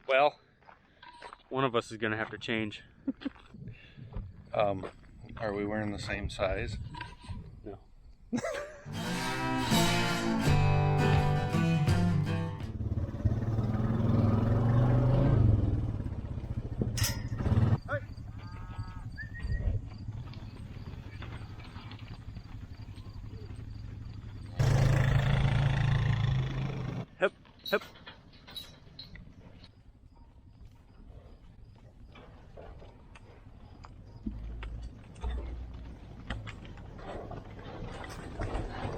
Well, one of us is gonna have to change. Are we wearing the same size? No. Hip, hip.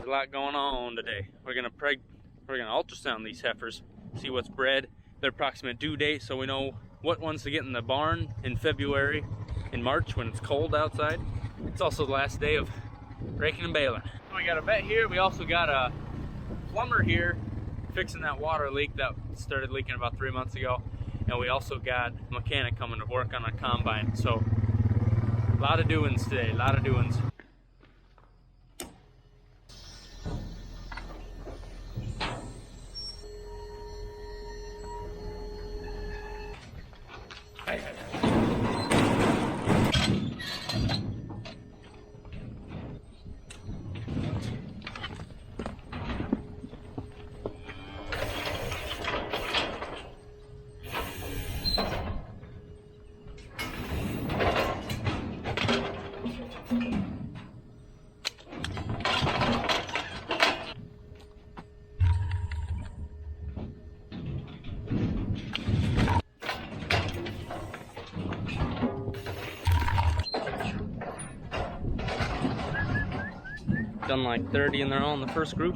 A lot going on today. We're gonna ultrasound these heifers, see what's bred, their approximate due date, so we know what ones to get in the barn in February, in March when it's cold outside. It's also the last day of raking and baling. We got a vet here. We also got a plumber here fixing that water leak that started leaking about 3 months ago, and we also got a mechanic coming to work on a combine. So a lot of doings today, a lot of doings. Done like 30 and they're all in the first group.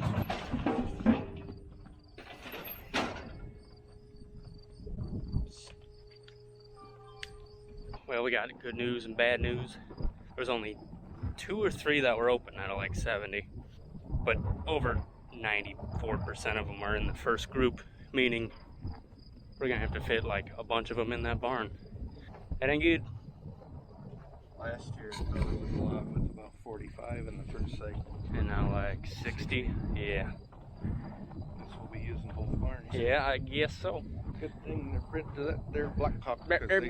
Well, we got good news and bad news. There's only 2 or 3 that were open out of like 70, but over 94% of them are in the first group, meaning we're gonna have to fit like a bunch of them in that barn. That ain't good. Last year it was a lot with about 45 in the first cycle. And now like 60, yeah. Guess we'll be using both barns. Yeah, I guess so. Good thing they're bred to that. They're Black Hawk because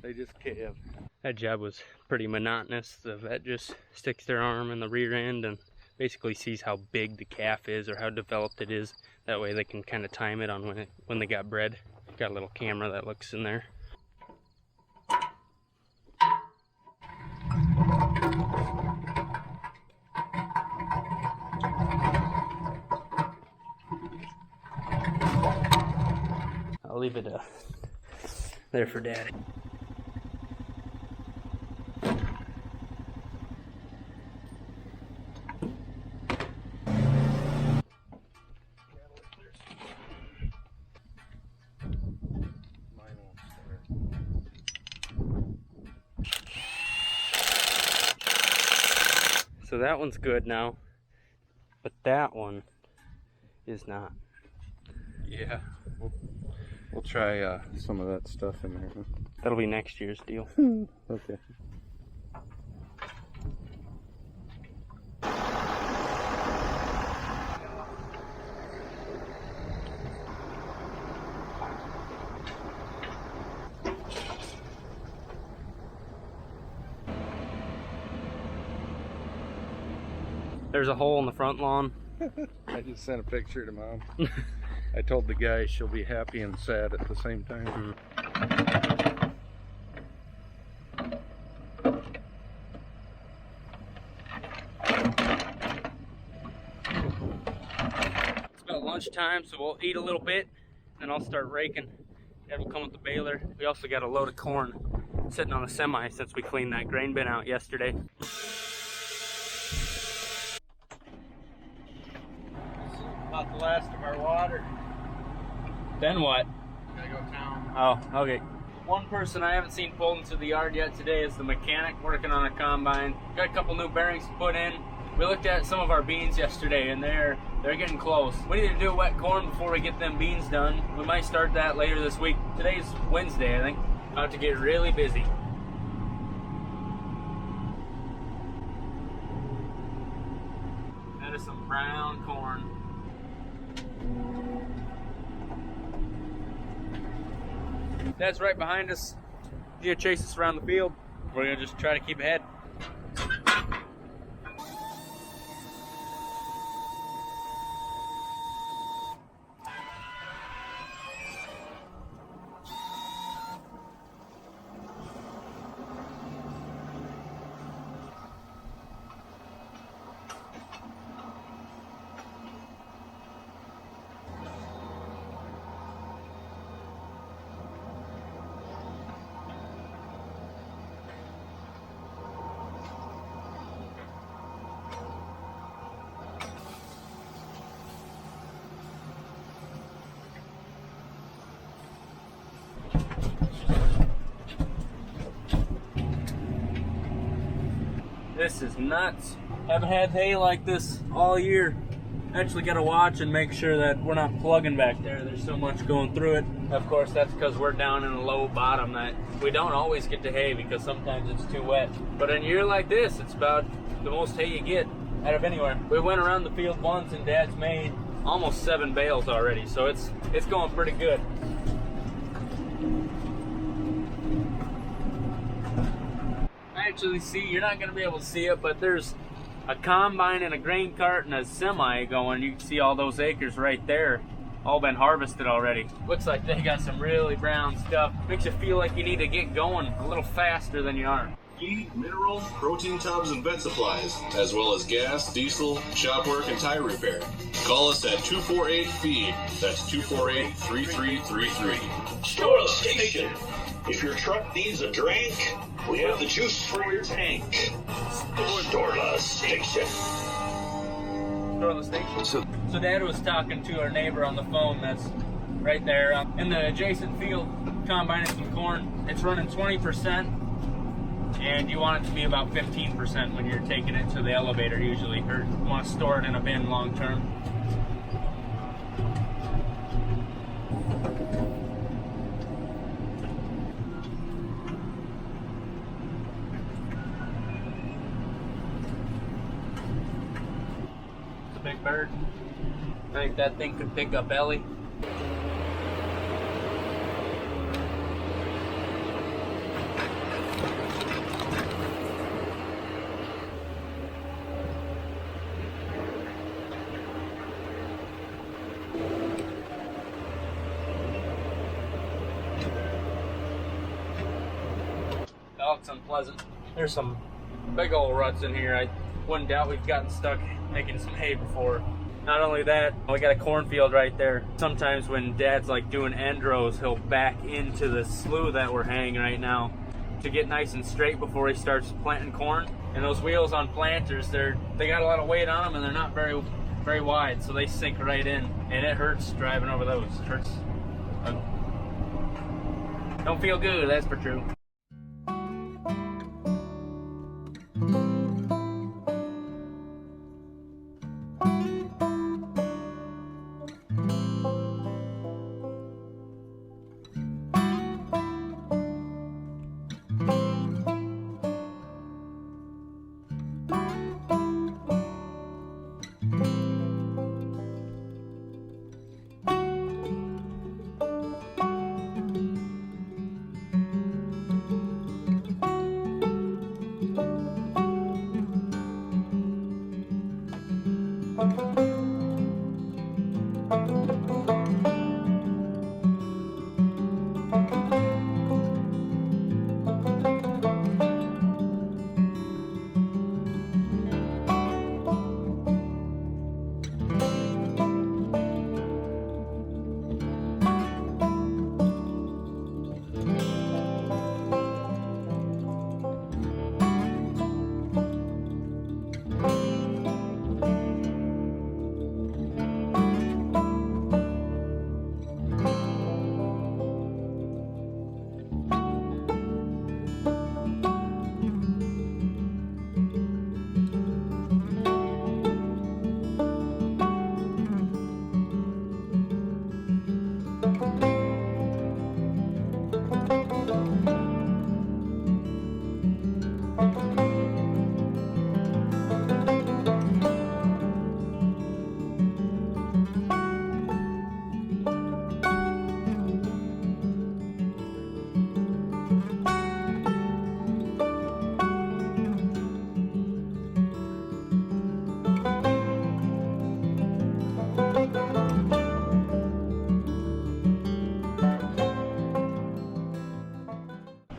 they just calve. That job was pretty monotonous. The vet just sticks their arm in the rear end and basically sees how big the calf is or how developed it is. That way they can kind of time it on when they got bred. Got a little camera that looks in there. I'll leave it there for Daddy. So that one's good now, but that one is not. Yeah, we'll try some of that stuff in there. That'll be next year's deal. Okay. There's a hole in the front lawn. I just sent a picture to Mom. I told the guy she'll be happy and sad at the same time. It's about lunchtime, so we'll eat a little bit, then I'll start raking. Dad will come with the baler. We also got a load of corn sitting on the semi since we cleaned that grain bin out yesterday. About the last of our water. Then what? Gotta go town. Oh, okay. One person I haven't seen pulled into the yard yet today is the mechanic working on a combine. Got a couple new bearings to put in. We looked at some of our beans yesterday and they're getting close. We need to do wet corn before we get them beans done. We might start that later this week. Today's Wednesday, I think. About to get really busy. That is some brown corn. Dad's right behind us. He's gonna chase us around the field. We're gonna just try to keep ahead. This is nuts. Haven't had hay like this all year. Actually gotta watch and make sure that we're not plugging back there. There's so much going through it. Of course, that's because we're down in a low bottom that we don't always get to hay because sometimes it's too wet. But in a year like this, it's about the most hay you get out of anywhere. We went around the field once and Dad's made almost 7 bales already, so it's going pretty good. Actually see, you're not going to be able to see it, but there's a combine and a grain cart and a semi going. You can see all those acres right there, all been harvested already. Looks like they got some really brown stuff. Makes you feel like you need to get going a little faster than you are. Feed, mineral, protein tubs, and vet supplies, as well as gas, diesel, shop work, and tire repair. Call us at 248-FEED. That's 248-3333. Store the station. If your truck needs a drink, we have the juice for your tank. Store the station. Store the station. So Dad was talking to our neighbor on the phone that's right there in the adjacent field, combining some corn. It's running 20%. And you want it to be about 15% when you're taking it to the elevator usually, or you want to store it in a bin long term. It's a big bird. I think that thing could pick up Ellie. Oh, it's unpleasant. There's some big old ruts in here. I wouldn't doubt we've gotten stuck making some hay before. Not only that, we got a cornfield right there. Sometimes when Dad's like doing end rows, he'll back into the slough that we're haying right now to get nice and straight before he starts planting corn. And those wheels on planters, they got a lot of weight on them and they're not very wide, so they sink right in. And it hurts driving over those. It hurts. Don't feel good, that's for true.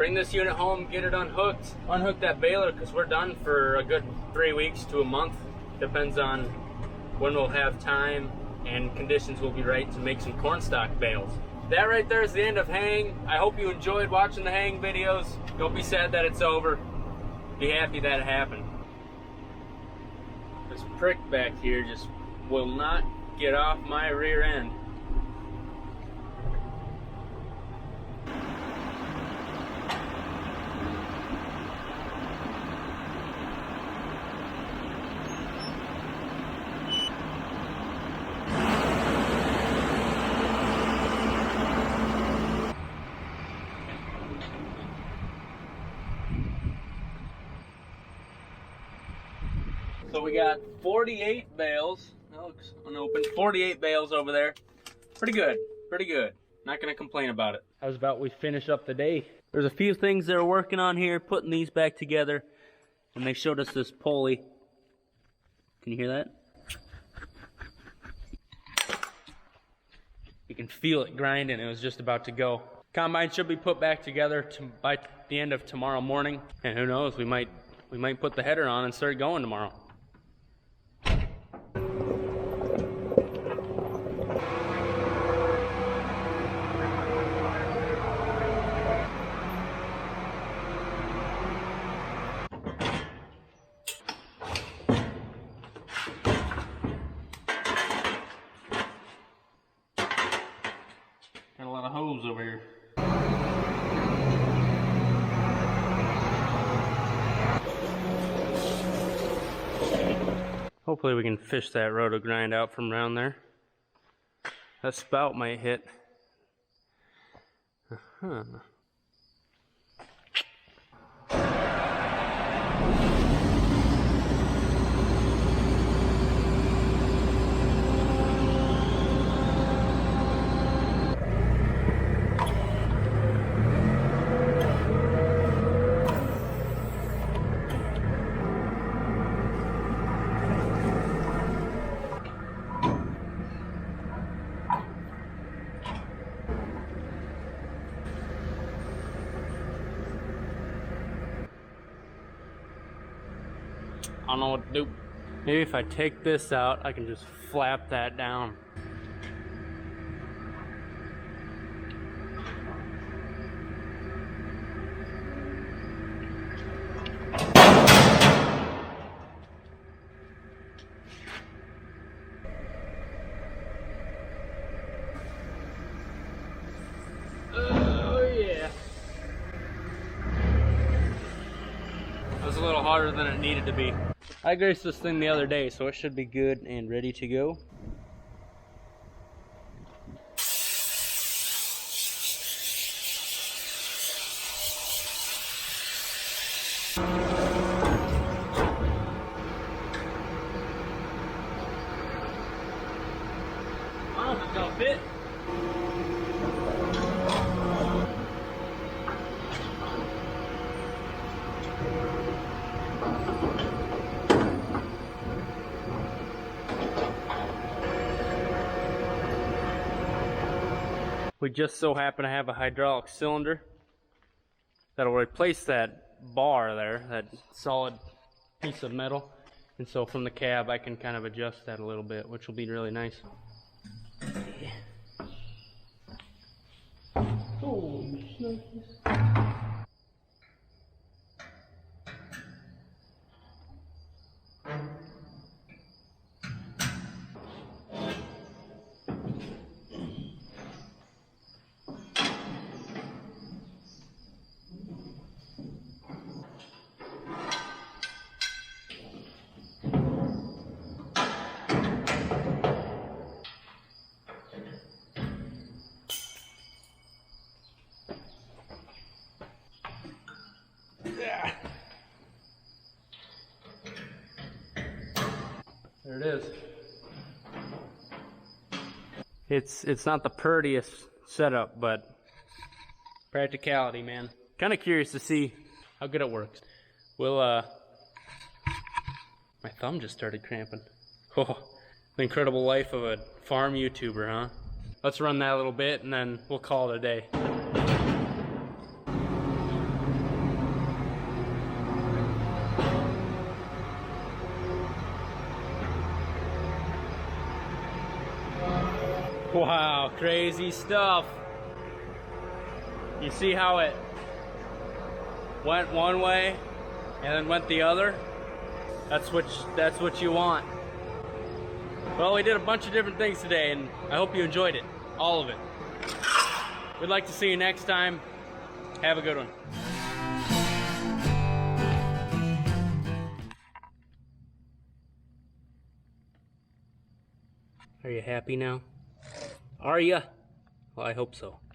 bring this unit home, get it unhooked, unhook that baler, because we're done for a good 3 weeks to a month. Depends on when we'll have time and conditions will be right to make some corn stalk bales. That right there is the end of haying. I hope you enjoyed watching the haying videos. Don't be sad that it's over. Be happy that it happened. This prick back here just will not get off my rear end. So we got 48 bales. That looks unopened. 48 bales over there. Pretty good. Pretty good. Not gonna complain about it. How's about we finish up the day? There's a few things they're working on here, putting these back together. And they showed us this pulley. Can you hear that? You can feel it grinding. It was just about to go. Combine should be put back together by the end of tomorrow morning. And who knows, we might put the header on and start going tomorrow. Got a lot of hose over here. Hopefully we can fish that roto grind out from around there. That spout might hit. I don't know what to do. Maybe if I take this out, I can just flap that down. Oh yeah. That was a little harder than it needed to be. I graced this thing the other day, so it should be good and ready to go. Wow, it's gonna fit. We just so happen to have a hydraulic cylinder that'll replace that bar there, that solid piece of metal. And so from the cab I can kind of adjust that a little bit, which will be really nice. Oh, there it is. It's not the prettiest setup, but practicality, man. Kind of curious to see how good it works. We'll my thumb just started cramping. Oh, the incredible life of a farm YouTuber, huh? Let's run that a little bit and then we'll call it a day. Wow, crazy stuff. You see how it went one way and then went the other? That's what you want. Well, we did a bunch of different things today, and I hope you enjoyed it. All of it. We'd like to see you next time. Have a good one. Are you happy now? Are ya? Well, I hope so.